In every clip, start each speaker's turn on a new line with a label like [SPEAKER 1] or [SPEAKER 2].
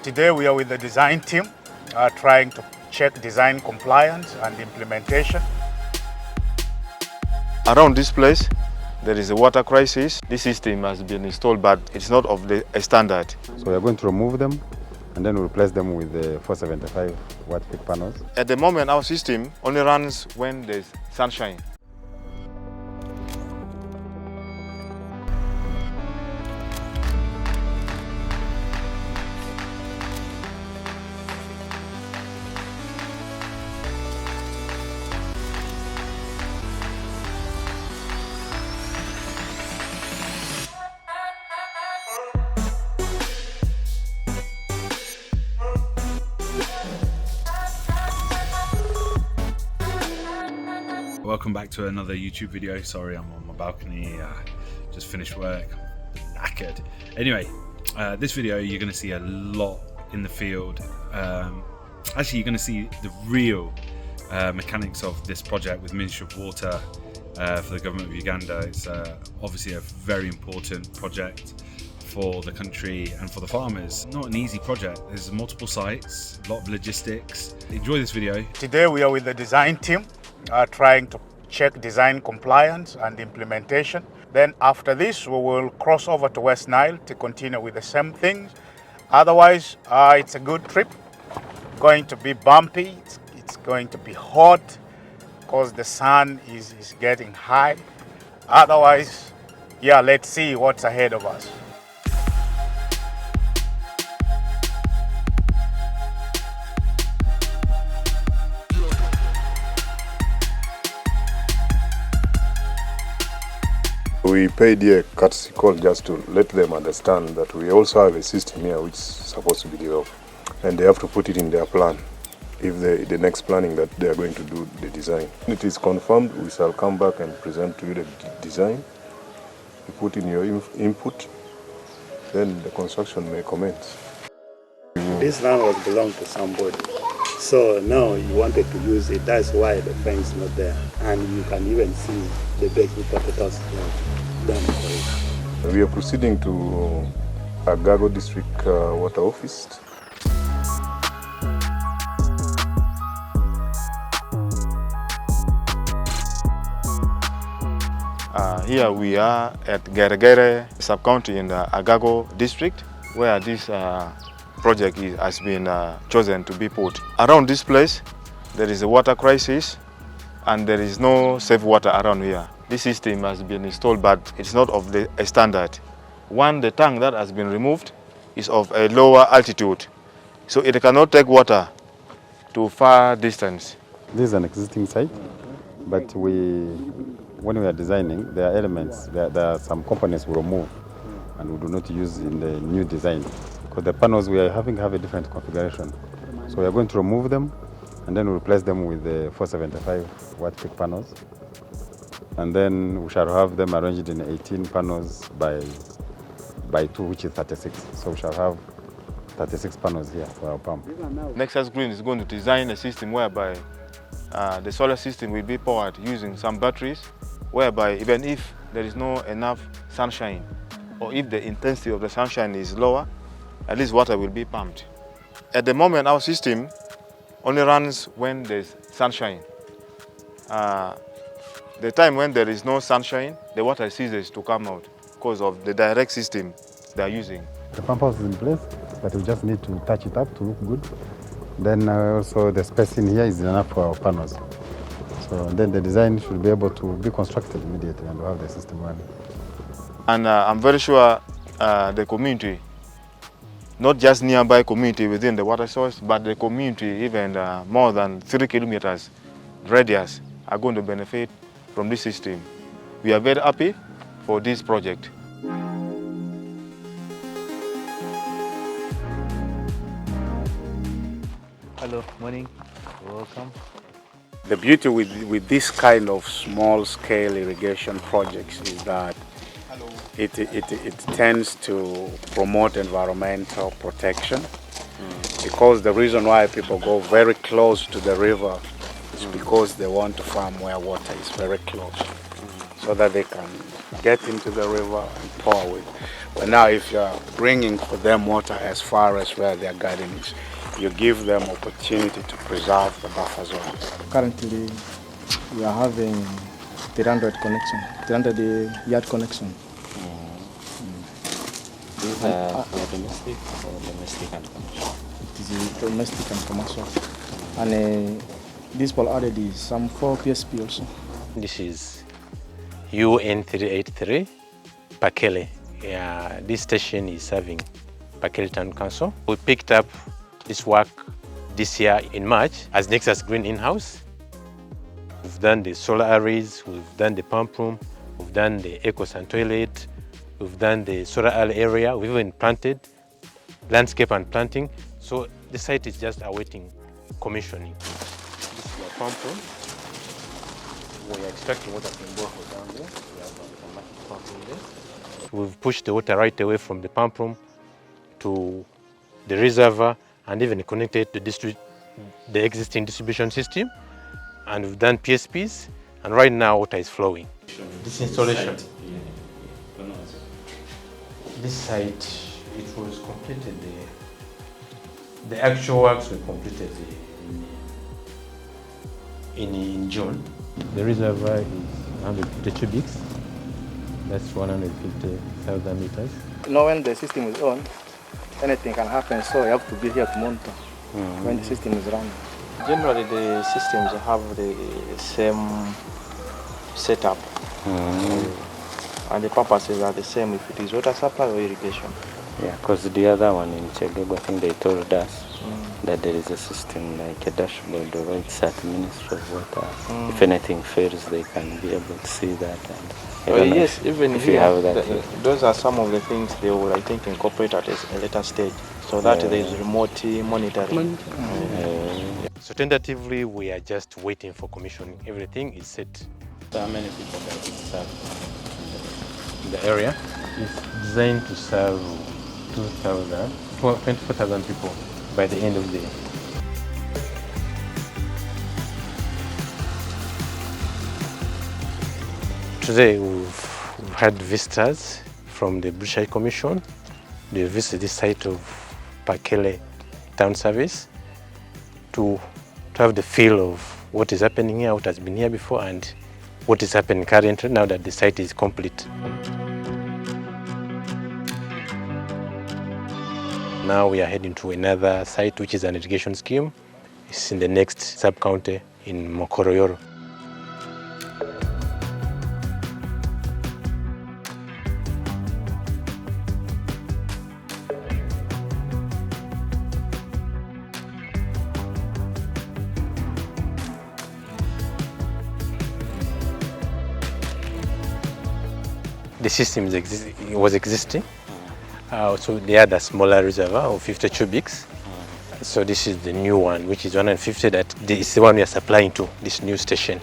[SPEAKER 1] Today we are with the design team trying to check design compliance and implementation.
[SPEAKER 2] Around this place, there is a water crisis. This system has been installed, but it's not of the standard.
[SPEAKER 3] So we are going to remove them and then replace them with the 475 watt peak panels.
[SPEAKER 2] At the moment, our system only runs when there's sunshine.
[SPEAKER 4] Welcome back to another YouTube video. Sorry, I'm on my balcony, just finished work, knackered. Anyway, this video you're going to see a lot in the field. Actually, you're going to see the real mechanics of this project with Ministry of Water for the government of Uganda. It's obviously a very important project for the country and for the farmers. Not an easy project. There's multiple sites, a lot of logistics. Enjoy this video.
[SPEAKER 1] Today we are with the design team trying to check design compliance and implementation. Then after this, we will cross over to West Nile to continue with the same things. Otherwise, it's a good trip. Going to be bumpy, it's going to be hot because the sun is getting high. Otherwise, yeah, let's see what's ahead of us.
[SPEAKER 5] We paid here a courtesy call just to let them understand that we also have a system here which is supposed to be developed, and they have to put it in their plan if the next planning that they are going to do the design. When it is confirmed, we shall come back and present to you the design. You put in your input, then the construction may commence.
[SPEAKER 6] This land was belonged to somebody, so now you wanted to use it. That's why the fence is not there, and you can even see the baking potatoes done for it.
[SPEAKER 5] We are proceeding to Agago District Water Office.
[SPEAKER 2] Here we are at Geregere sub-county in the Agago district, where this project has been chosen to be put. Around this place, there is a water crisis and there is no safe water around here. This system has been installed, but it's not of the standard. One, the tank that has been removed is of a lower altitude, so it cannot take water to far distance.
[SPEAKER 3] This is an existing site, but when we are designing, there are elements, there are some components we remove and we do not use in the new design. Because the panels we are having have a different configuration. So we are going to remove them and then replace them with the 475 watt peak panels. And then we shall have them arranged in 18 panels by 2, which is 36. So we shall have 36 panels here for our pump.
[SPEAKER 2] Nexus Green is going to design a system whereby the solar system will be powered using some batteries, whereby even if there is no enough sunshine, or if the intensity of the sunshine is lower, at least water will be pumped. At the moment, our system only runs when there's sunshine. The time when there is no sunshine, the water ceases to come out because of the direct system they are using.
[SPEAKER 3] The pump house is in place, but we just need to touch it up to look good. Then also the space in here is enough for our panels. So then the design should be able to be constructed immediately and we'll have the system running.
[SPEAKER 2] And I'm very sure the community, not just nearby community within the water source, but the community even more than 3 kilometers radius are going to benefit from this system. We are very happy for this project.
[SPEAKER 7] Hello, morning, welcome.
[SPEAKER 6] The beauty with this kind of small-scale irrigation projects is that it tends to promote environmental protection, because the reason why people go very close to the river is because they want to farm where water is very close, so that they can get into the river and pour away. But now if you're bringing for them water as far as where their garden is, you give them opportunity to preserve the buffer zone.
[SPEAKER 8] Currently, we are having 300 yard connection.
[SPEAKER 9] These are for domestic or domestic and commercial?
[SPEAKER 8] It is domestic and commercial. And this will added some 4 PSP also.
[SPEAKER 9] This is UN 383 Pakele. Yeah, this station is serving Pakele Town Council. We picked up this work this year in March as Nexus Green in-house. We've done the solar arrays, we've done the pump room, we've done the eco and toilet, we've done the solar array area, we've even planted landscape and planting. So the site is just awaiting commissioning. This is your pump room. We are extracting water from borehole down there. We have a automatic pump room there. We've pushed the water right away from the pump room to the reservoir and even connected to the existing distribution system. And we've done PSPs, and right now water is flowing. This installation, this site, it was completed, the actual works were completed in June. The reservoir is 150 cubics, that's 150,000 liters.
[SPEAKER 8] You know, when the system is on, anything can happen, so you have to be here to monitor when the system is running.
[SPEAKER 10] Generally, the systems have the same setup, and the purposes are the same if it is water supply or irrigation.
[SPEAKER 11] Yeah, because the other one in Chegego, I think they told us that there is a system like a dashboard or it's at Ministry of Water. If anything fails, they can be able to see that. And
[SPEAKER 10] Yes, even
[SPEAKER 11] if
[SPEAKER 10] here,
[SPEAKER 11] you have that,
[SPEAKER 10] those are some of the things they will, I think, incorporate at a later stage, so that there is remote monitoring.
[SPEAKER 9] So tentatively, we are just waiting for commissioning. Everything is set.
[SPEAKER 11] So how many people that it serve?
[SPEAKER 9] The area is designed to serve 24,000 people by the end of the year. Today we've had visitors from the British High Commission. They visited the site of Pakele Town Service to have the feel of what is happening here, what has been here before, and what is happening currently now that the site is complete. Now we are heading to another site, which is an irrigation scheme. It's in the next sub-county in Mokoroyoro. The system was existing. So they had a smaller reservoir of 50 cubics. So this is the new one, which is 150. That is the one we are supplying to this new station.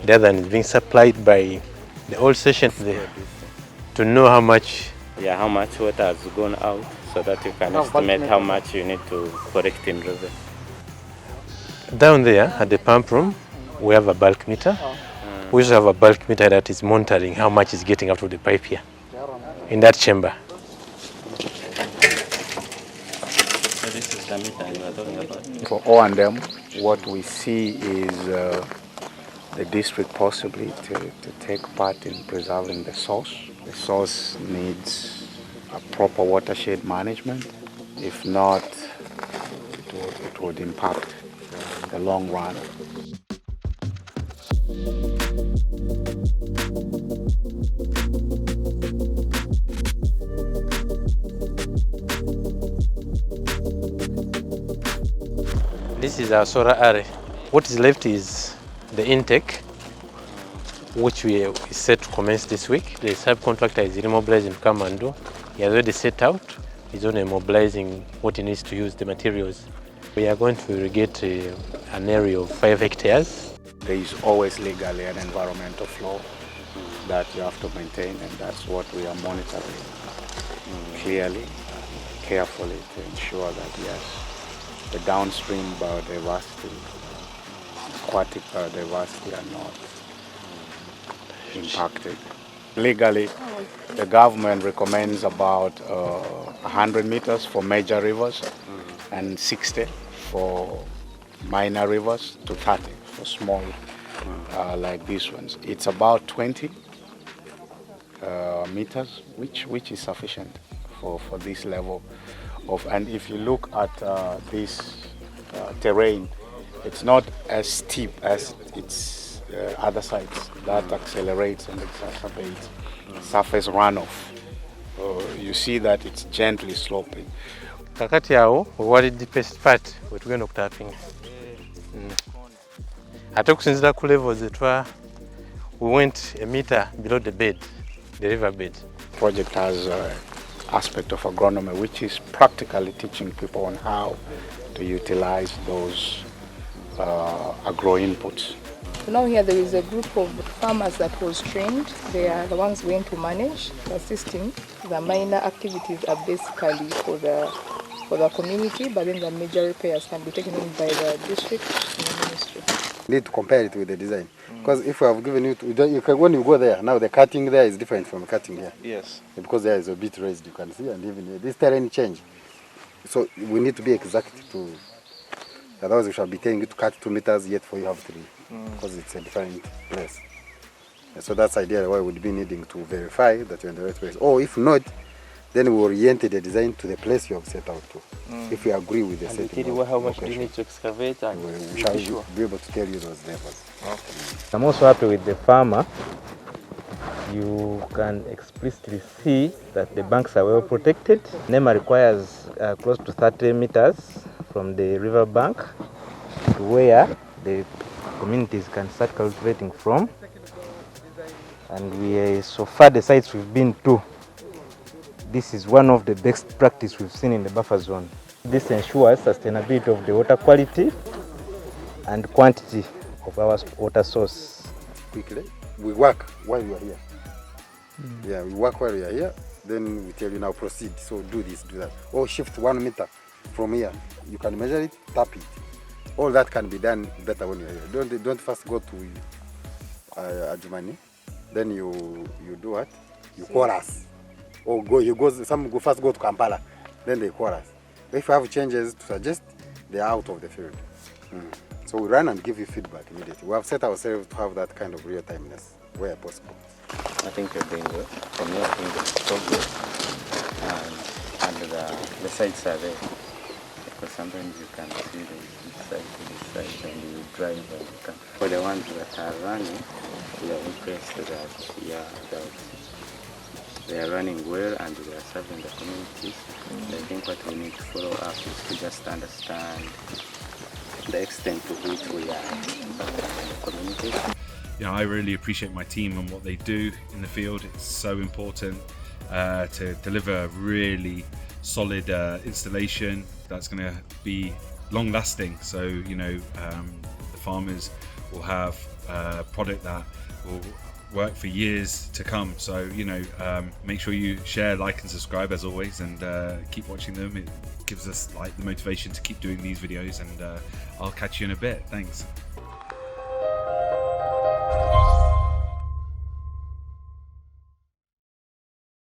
[SPEAKER 9] The other one is being supplied by the old station to know how much.
[SPEAKER 11] Yeah, how much water has gone out, so that you can estimate how much you need to correct in river.
[SPEAKER 9] Down there at the pump room, we have a bulk meter. We also have a bulk meter that is monitoring how much is getting out of the pipe here in that chamber.
[SPEAKER 11] So this is the meter you are talking about?
[SPEAKER 6] For O&M, what we see is the district possibly to take part in preserving the source. The source needs a proper watershed management. If not, it would impact the long run.
[SPEAKER 9] This is our solar array. What is left is the intake, which we is set to commence this week. The subcontractor is remobilizing to come and do. He has already set out. He's only mobilizing what he needs to use, the materials. We are going to irrigate an area of 5 hectares.
[SPEAKER 6] There is always legally an environmental flow that you have to maintain, and that's what we are monitoring clearly, carefully, to ensure that, yes, the downstream biodiversity, aquatic biodiversity are not impacted. Legally, the government recommends about 100 meters for major rivers and 60 for minor rivers to 30 for small like these ones. It's about 20 meters, which is sufficient for this level of. And if you look at this terrain, it's not as steep as its other sides that accelerates and exacerbates surface runoff. You see that it's gently sloping.
[SPEAKER 9] Kakati yao, what is the deepest part wetugenda okutapinga. Ate okusinzira ku level zetwa, we went a meter below the bed, the river bed.
[SPEAKER 6] Project has aspect of agronomy, which is practically teaching people on how to utilize those agro inputs.
[SPEAKER 12] So now here there is a group of farmers that was trained. They are the ones going to manage the system. The minor activities are basically for the community, but then the major repairs can be taken in by the district and the ministry.
[SPEAKER 13] You need to compare it with the design. Because if we have given you, when you go there, now the cutting there is different from cutting here.
[SPEAKER 10] Yes.
[SPEAKER 13] Because there is a bit raised, you can see, and even this terrain change. So we need to be exact to, otherwise we shall be telling you to cut 2 meters, yet for you have 3, because it's a different place. And so that's idea why we'll be needing to verify that you're in the right place. Or if not, then we orient the design to the place you have set out to. If we agree with the setting.
[SPEAKER 11] And tell you how much do you need to excavate? And
[SPEAKER 13] we shall be able to tell you those levels.
[SPEAKER 11] Okay. I'm also happy with the farmer. You can explicitly see that the banks are well protected. NEMA requires close to 30 meters from the river bank to where the communities can start cultivating from. And so far the sites we've been to, this is one of the best practice we've seen in the buffer zone. This ensures sustainability of the water quality and quantity of our water source.
[SPEAKER 13] Quickly, we work while you are here. Yeah, we work while you are here, then we tell you now proceed. So do this, do that. Or shift 1 meter from here. You can measure it, tap it. All that can be done better when you are here. Don't first go to Ajumani, then you do what? You call us. Or some first go to Kampala, then they call us. If you have changes to suggest, they are out of the field. So we run and give you feedback immediately. We have set ourselves to have that kind of real-timeness where possible.
[SPEAKER 11] I think you're doing good. From here, I think it's so good. And the sites are there. Because sometimes you can see the side to the side and you drive and you can. For the ones that are running, we are impressed that they are running well and they are serving the communities. I think what we need to follow up is to just understand the extent to which we are impacting the community.
[SPEAKER 4] Yeah, I really appreciate my team and what they do in the field. It's so important to deliver a really solid installation that's going to be long lasting. So, the farmers will have a product that will work for years to come. So, make sure you share, like and subscribe as always, and keep watching them. It gives us the motivation to keep doing these videos, and I'll catch you in a bit. Thanks.